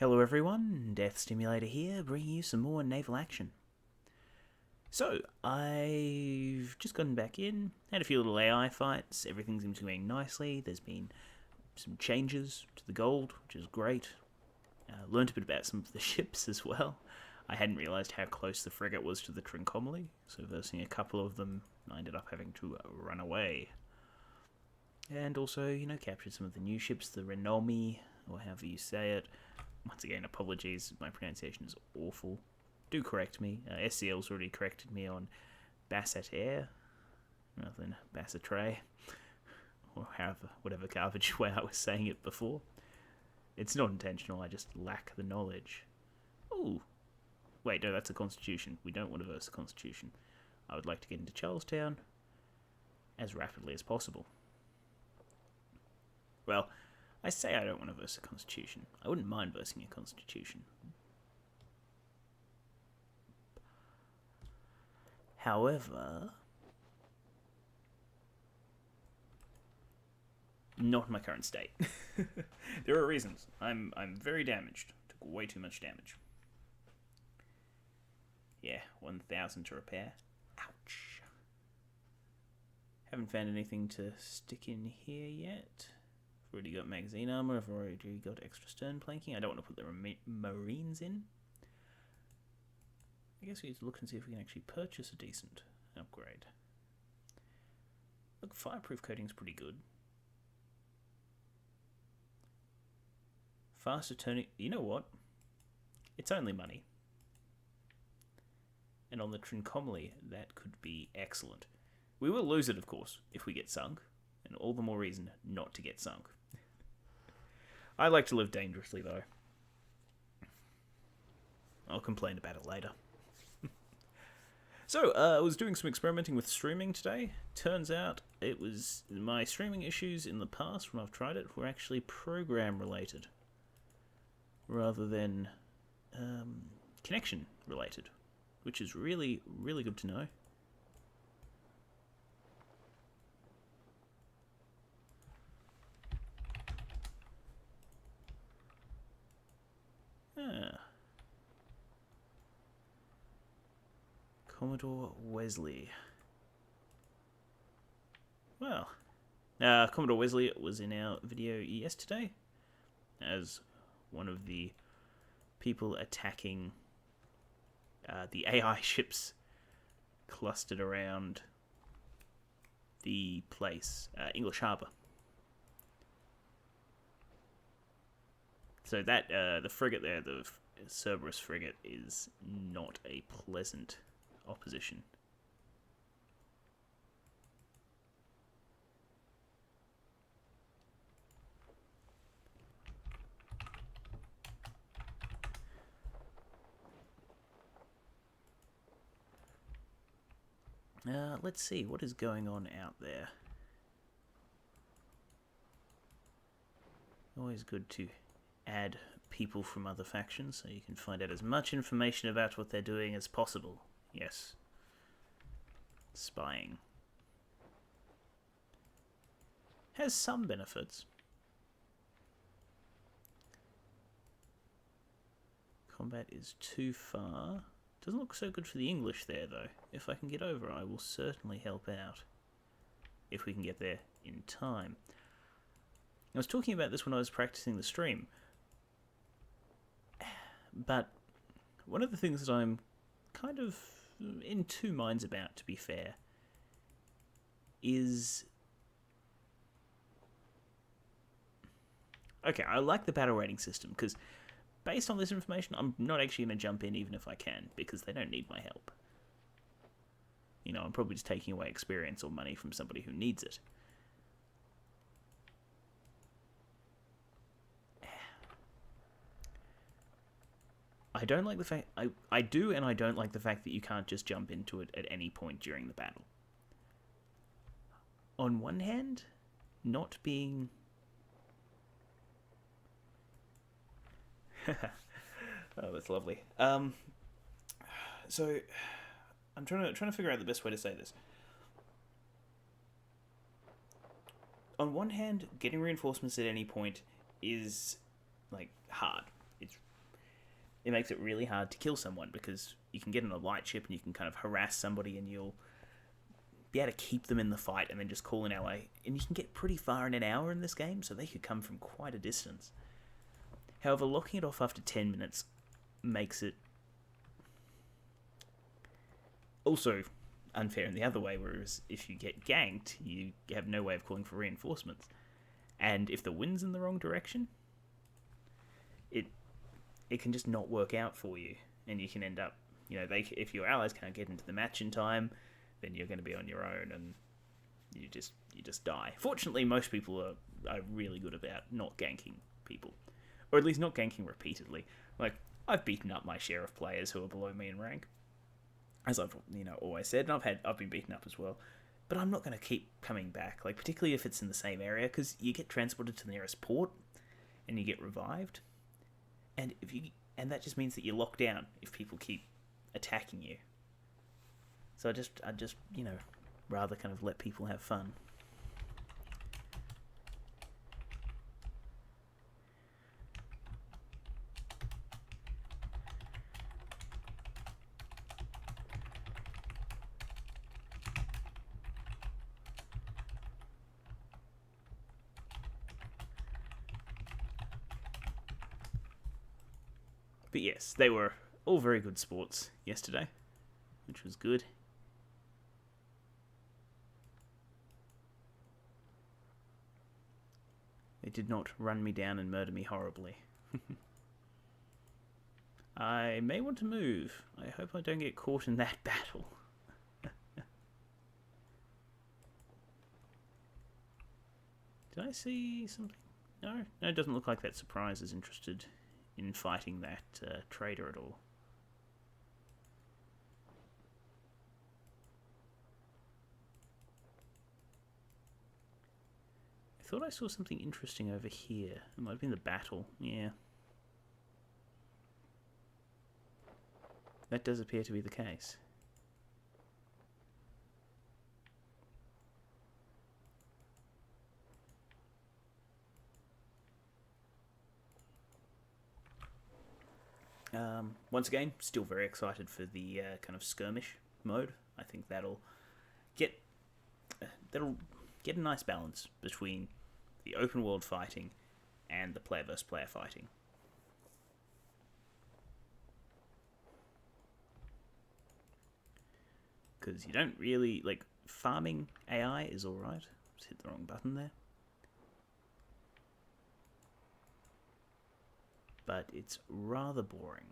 Hello everyone, Death Stimulator here, bringing you some more naval action. So, I've just gotten back in, had a few little AI fights, everything seems to be going nicely, there's been some changes to the gold, which is great. Learned a bit about some of the ships as well. I hadn't realised how close the frigate was to the Trincomalee, so versing a couple of them, I ended up having to run away. And also, captured some of the new ships, the Renomi, or however you say it. Once again, apologies, my pronunciation is awful. Do correct me. SCL's already corrected me on Bassett Air, rather than Bassett-Tray, or whatever garbage way I was saying it before. It's not intentional, I just lack the knowledge. Ooh. Wait, no, that's a constitution. We don't want to verse the constitution. I would like to get into Charlestown as rapidly as possible. Well, I say I don't want to verse a constitution. I wouldn't mind versing a constitution. However, not in my current state. There are reasons. I'm very damaged. Took way too much damage. Yeah, 1,000 to repair. Ouch. Haven't found anything to stick in here yet. I've already got magazine armor. I've already got extra stern planking. I don't want to put the marines in. I guess we need to look and see if we can actually purchase a decent upgrade. Look, fireproof coating's pretty good. Faster turning. You know what? It's only money. And on the Trincomalee, that could be excellent. We will lose it, of course, if we get sunk, and all the more reason not to get sunk. I like to live dangerously, though. I'll complain about it later. So, I was doing some experimenting with streaming today. Turns out it was my streaming issues in the past when I've tried it were actually program related rather than connection related, which is really, really good to know. Commodore Wesley. Well, Commodore Wesley was in our video yesterday as one of the people attacking the AI ships clustered around the place, English Harbour. So that, the frigate there, the Cerberus frigate, is not a pleasant opposition. Let's see, what is going on out there? Always good to add people from other factions so you can find out as much information about what they're doing as possible. Yes. Spying. Has some benefits. Combat is too far. Doesn't look so good for the English there, though. If I can get over, I will certainly help out. If we can get there in time. I was talking about this when I was practicing the stream. But one of the things that I'm kind of in two minds about, to be fair, is... Okay, I like the battle rating system, because based on this information, I'm not actually going to jump in even if I can, because they don't need my help. I'm probably just taking away experience or money from somebody who needs it. I don't like the fact... I do, and I don't like the fact that you can't just jump into it at any point during the battle. On one hand, not being... Oh, that's lovely. So, I'm trying to figure out the best way to say this. On one hand, getting reinforcements at any point is, hard. It's it makes it really hard to kill someone, because you can get in a light ship and you can kind of harass somebody and you'll be able to keep them in the fight and then just call an ally. And you can get pretty far in an hour in this game, so they could come from quite a distance. However, locking it off after 10 minutes makes it also unfair in the other way, whereas if you get ganked, you have no way of calling for reinforcements. And if the wind's in the wrong direction, it can just not work out for you, and you can end up, if your allies can't get into the match in time, then you're going to be on your own, and you just die. Fortunately, most people are really good about not ganking people, or at least not ganking repeatedly. Like, I've beaten up my share of players who are below me in rank, as I've always said, and I've been beaten up as well. But I'm not going to keep coming back, like particularly if it's in the same area, because you get transported to the nearest port, and you get revived. And that just means that you're locked down if people keep attacking you. So I just rather kind of let people have fun. But yes, they were all very good sports yesterday, which was good. They did not run me down and murder me horribly. I may want to move. I hope I don't get caught in that battle. Did I see something? No, it doesn't look like that Surprise is interested in fighting that trader at all. I thought I saw something interesting over here. It might have been the battle. Yeah. That does appear to be the case. Once again, still very excited for the kind of skirmish mode. I think that'll get a nice balance between the open world fighting and the player versus player fighting. Because you don't really, like, farming AI is alright. Just hit the wrong button there. But it's rather boring.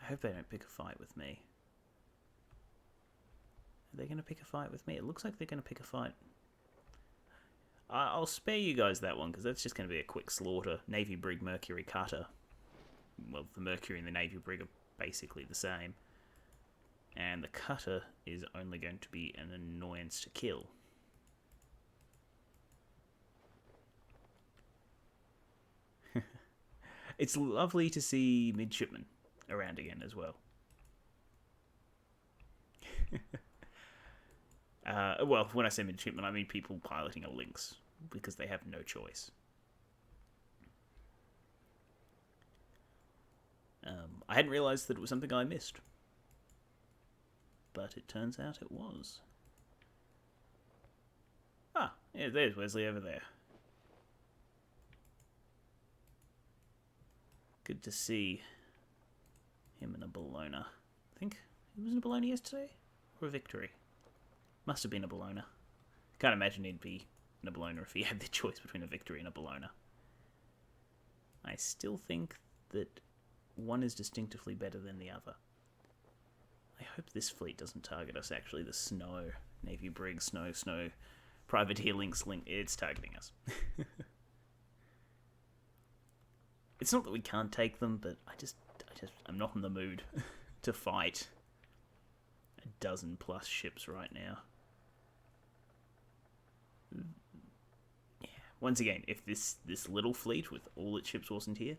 I hope they don't pick a fight with me. Are they going to pick a fight with me? It looks like they're going to pick a fight. I'll spare you guys that one, because that's just going to be a quick slaughter. Navy Brig, Mercury, Cutter. Well, the Mercury and the Navy Brig are basically the same. And the Cutter is only going to be an annoyance to kill. It's lovely to see midshipmen around again as well. Well, when I say midshipmen, I mean people piloting a Lynx, because they have no choice. I hadn't realised that it was something I missed, but it turns out it was. Ah, yeah, there's Wesley over there. Good to see him in a Bologna. I think he was in a Bologna yesterday, or a Victory. Must have been a Bologna. Can't imagine he'd be in a Bologna if he had the choice between a Victory and a Bologna. I still think that one is distinctively better than the other. I hope this fleet doesn't target us, actually. The Snow, Navy Brig, Snow, Privateer Lynx, it's targeting us. It's not that we can't take them, but I'm not in the mood to fight a dozen plus ships right now. Yeah. Once again, if this little fleet with all its ships wasn't here,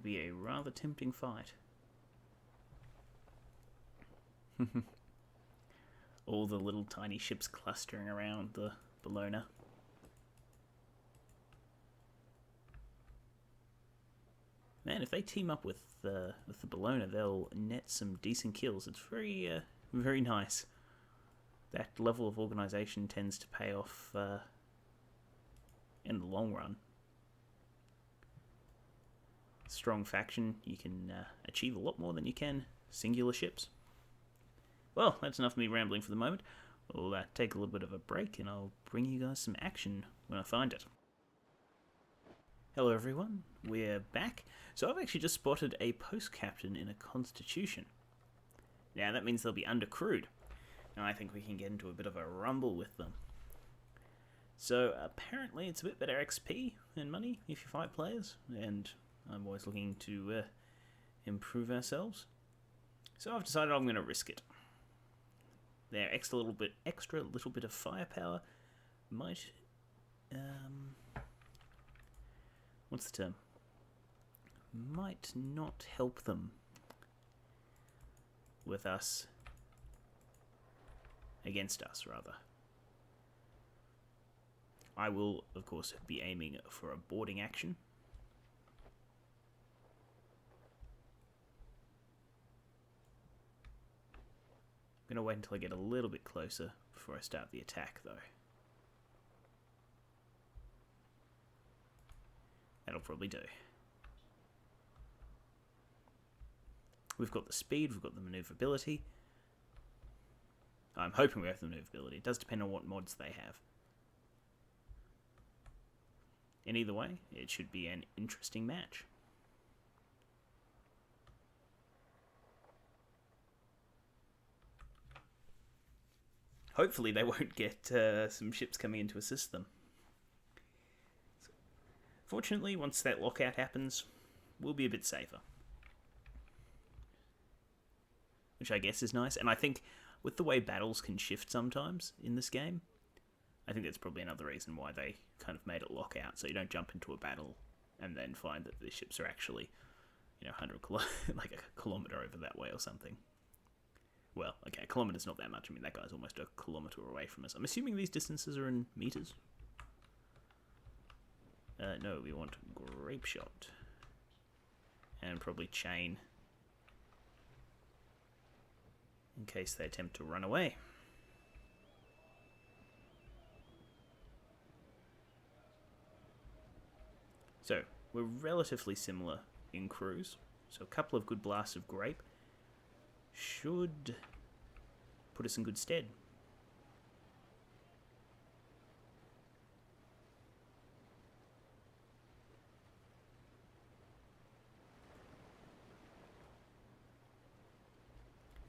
be a rather tempting fight. All the little tiny ships clustering around the Bologna. Man, if they team up with the Bologna, they'll net some decent kills. It's very, very nice. That level of organisation tends to pay off in the long run. Strong faction, you can achieve a lot more than you can singular ships. Well, that's enough of me rambling for the moment. We'll take a little bit of a break and I'll bring you guys some action when I find it. Hello everyone, we're back. So I've actually just spotted a post captain in a Constitution. Now that means they'll be undercrewed. Now I think we can get into a bit of a rumble with them. So apparently it's a bit better XP and money if you fight players, and I'm always looking to improve ourselves. So I've decided I'm going to risk it. Their extra little bit of firepower might, what's the term? Might not help them with us, against us rather. I will, of course, be aiming for a boarding action. I'm going to wait until I get a little bit closer before I start the attack, though. That'll probably do. We've got the speed, we've got the maneuverability. I'm hoping we have the maneuverability. It does depend on what mods they have. In either way, it should be an interesting match. Hopefully they won't get some ships coming in to assist them. Fortunately, once that lockout happens, we'll be a bit safer. Which I guess is nice. And I think with the way battles can shift sometimes in this game, I think that's probably another reason why they kind of made it lockout, so you don't jump into a battle and then find that the ships are actually, 100 like a kilometre over that way or something. Well, okay, a kilometre's not that much. I mean, that guy's almost a kilometre away from us. I'm assuming these distances are in meters. No, we want grape shot. And probably chain. In case they attempt to run away. So, we're relatively similar in crews. So a couple of good blasts of grape should put us in good stead.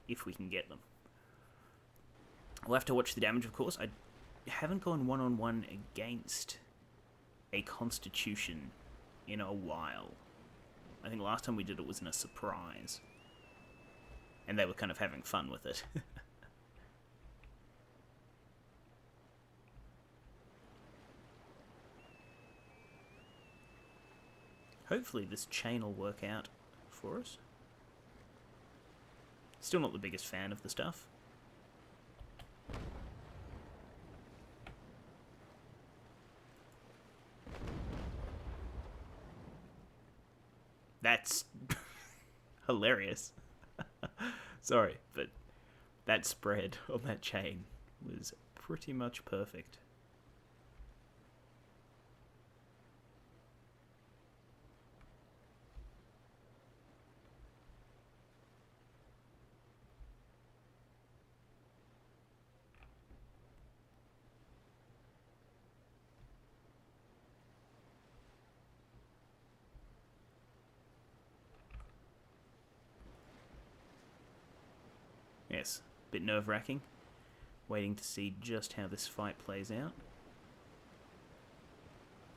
If we can get them. We'll have to watch the damage, of course. I haven't gone one-on-one against a Constitution in a while. I think last time we did it was in a surprise. And they were kind of having fun with it. Hopefully this chain will work out for us. Still not the biggest fan of the stuff. That's hilarious. Sorry, but that spread on that chain was pretty much perfect. Yes, a bit nerve-wracking. Waiting to see just how this fight plays out.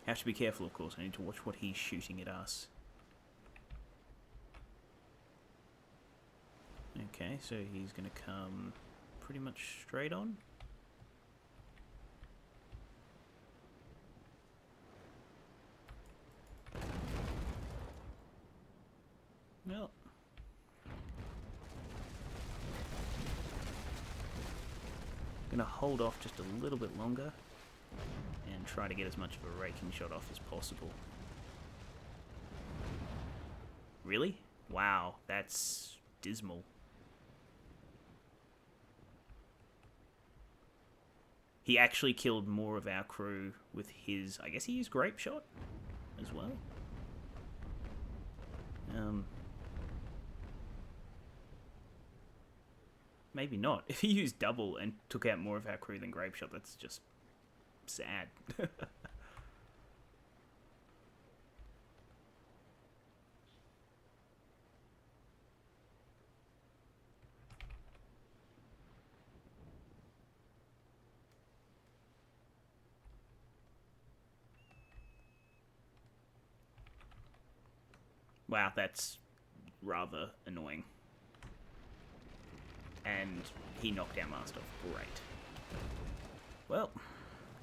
Have to be careful, of course. I need to watch what he's shooting at us. Okay, so he's going to come pretty much straight on. going to hold off just a little bit longer and try to get as much of a raking shot off as possible. Really? Wow, that's dismal. He actually killed more of our crew with his... I guess he used grape shot as well. Maybe not. If he used double and took out more of our crew than grape shot, that's just sad. Wow, that's rather annoying. And he knocked our mast off. Great. Well,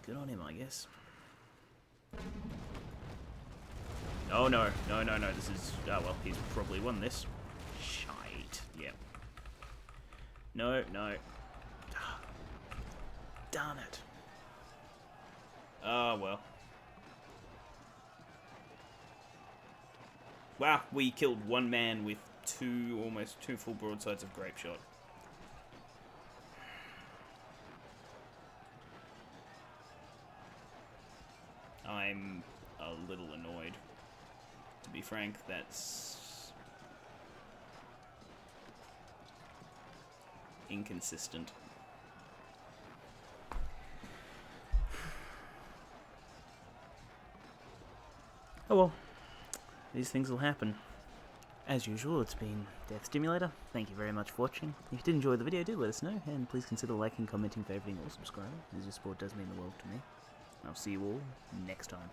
good on him, I guess. Oh no, no, no, no, this is... Oh well, he's probably won this. Shite. Yep. No, no. Darn it. Oh well. Wow, we killed one man with almost two full broadsides of grape shot. I'm a little annoyed. To be frank, that's inconsistent. Oh well, these things will happen. As usual, it's been Death Stimulator. Thank you very much for watching. If you did enjoy the video, do let us know, and please consider liking, commenting, favoriting, or subscribing, as your support does mean the world to me. I'll see you all next time.